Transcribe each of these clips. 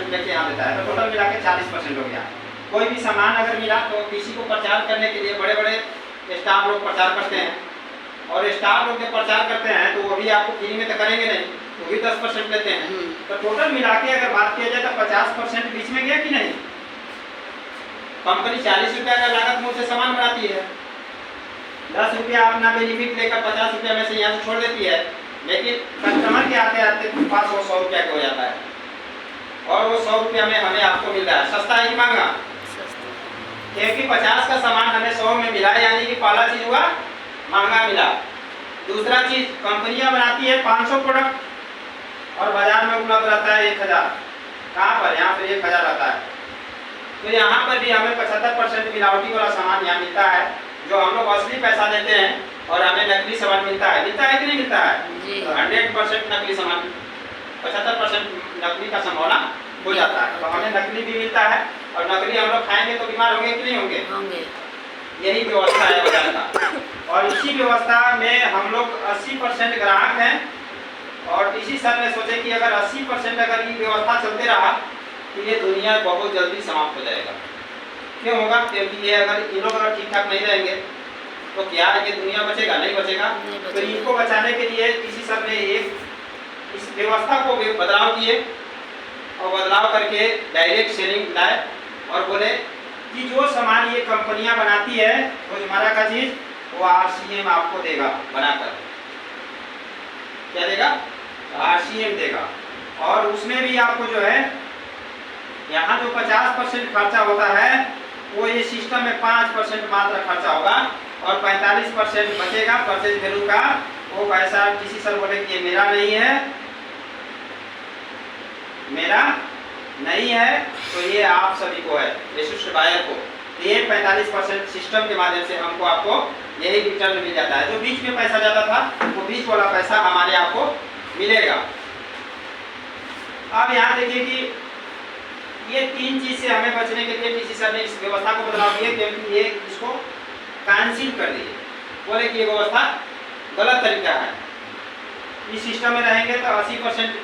40% लेके यहाँ देता है, तो टोटल मिला के 40% हो गया। कोई भी सामान अगर मिला तो किसी को प्रचार करने के लिए बड़े बड़े स्टार लोग प्रचार करते हैं, और स्टार लोग जब प्रचार करते हैं तो वो भी आपको फ्री में तो करेंगे नहीं, वो भी 10% लेते हैं। तो टोटल मिला के अगर बात किया जाए तो 50% बीच में गया कि नहीं। कंपनी 40 रुपया का लागत मूल्य से सामान बनाती है, 10 रुपया अपना बेनिफिट लेकर 50 रुपया में से यहाँ से छोड़ देती है, लेकिन कस्टमर के आते आते पास वो 100 रुपया का हो जाता है, और वो 100 रुपया में हमें आपको मिल रहा है। सस्ता है कि महंगा? क्योंकि 50 का सामान हमें 100 में मिला, यानी कि पहला चीज हुआ महंगा मिला। दूसरा चीज, कंपनियां बनाती है 500 प्रोडक्ट और बाजार में उपलब्ध रहता है 1000। कहाँ पर? यहाँ पर 1000 रहता है। तो यहाँ पर भी हमें 75% मिलावटी वाला सामान यहाँ मिलता है, जो हम लोग असली पैसा देते हैं और हमें नकली सामान मिलता है कि नहीं मिलता है? तो 100% नकली सामान, 75% नकली का संभावना हो जाता है। तो हमें नकली भी मिलता है, और नकली हम लोग खाएंगे तो बीमार होंगे कि नहीं होंगे? यही व्यवस्था है बाजार का। और इसी व्यवस्था में हम लोग 80% ग्राहक हैं, और इसी सर ने सोचे कि अगर 80% अगर ये व्यवस्था चलते रहा तो ये दुनिया बहुत जल्दी समाप्त हो जाएगा। क्यों होगा? क्योंकि ये अगर इन लोग अगर ठीक ठाक नहीं रहेंगे तो क्या ये दुनिया बचेगा? नहीं बचेगा। तो इनको बचाने के लिए इसी सर ने इस व्यवस्था को बदलाव किए, और बदलाव करके डायरेक्ट सेलिंग लाए, और बोले कि जो सामान ये कंपनियां बनाती है रोजमर्रा का चीज, वो RCM आपको देगा बनाकर। क्या देगा? RCM देगा। और उसमें भी आपको जो है यहाँ जो 50% खर्चा होता है वो ये सिस्टम में 5% मात्र खर्चा होगा, और 45% बचेगा परचेज वैल्यू का। वो पैसा किसी सर बोले कि ये मेरा नहीं है, मेरा नहीं है, तो ये आप सभी को है, विशिष्ट बायर को। ये 45% सिस्टम के माध्यम से हमको आपको यही रिटर्न मिल जाता है। जो बीच में पैसा जाता था वो बीच वाला पैसा हमारे आपको मिलेगा। अब यहाँ देखिए कि ये 3 चीज से हमें बचने के लिए टीसी सर ने इस व्यवस्था को बदलाव दिए, क्योंकि ये इसको कैंसिल कर दिए, बोले कि ये व्यवस्था गलत तरीका है। इस सिस्टम में रहेंगे तो 80%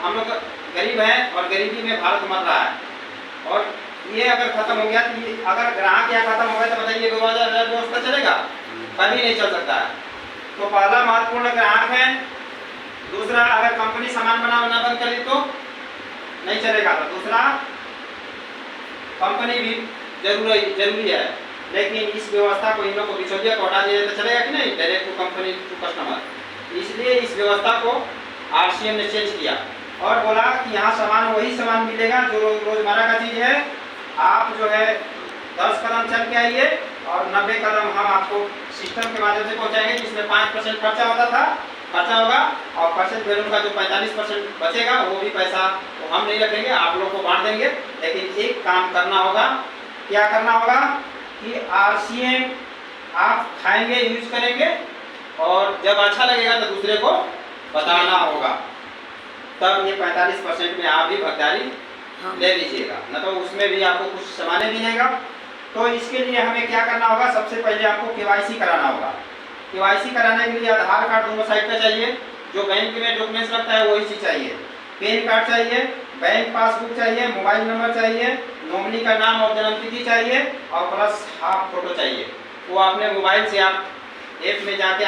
हम लोग गरीब हैं, और गरीबी में भारत मर रहा है, और ये अगर खत्म हो गया तो ये अगर ग्राहक यहाँ खत्म हो गया तो बताइए व्यवस्था चलेगा? कभी नहीं चल सकता है। तो पहला महत्वपूर्ण ग्राहक है। दूसरा, अगर कंपनी सामान बनाना बंद कर दी तो नहीं चलेगा। तो दूसरा, कंपनी भी जरूरी है, लेकिन इस व्यवस्था को इन लोग को बिचौलिया को हटा दिया तो चलेगा कि नहीं? Direct to company to customer. इसलिए इस व्यवस्था को RCM ने चेंज किया, और बोला कि यहाँ सामान वही सामान मिलेगा जो रोजमर्रा का चीज है। आप जो है 10 कदम चल के आइए, और 90 कदम हम आपको सिस्टम के माध्यम से पहुँचाएंगे, जिसमें 5% खर्चा होगा, और परचेज वैल्यू का जो 45% बचेगा वो भी पैसा तो हम नहीं रखेंगे, आप लोग को बांट देंगे। लेकिन एक काम करना होगा। क्या करना होगा? कि RCM आप खाएंगे, यूज करेंगे, और जब अच्छा लगेगा तो दूसरे को बताना होगा, तब ये 45% में आप भी भागीदारी ले लीजिएगा, न तो उसमें भी आपको कुछ सामान मिलेगा। तो इसके लिए हमें क्या करना होगा? सबसे पहले आपको KYC कराना होगा। KYC कराने के लिए आधार कार्ड दोनों साइड का चाहिए, जो बैंक में डॉक्यूमेंट्स लगता है वही चीज चाहिए, पैन कार्ड चाहिए, बैंक पासबुक चाहिए, मोबाइल नंबर चाहिए, नॉमिनी का नाम और जन्मतिथि चाहिए, और प्लस हाफ फोटो चाहिए। वो अपने मोबाइल से आप ऐप में जाके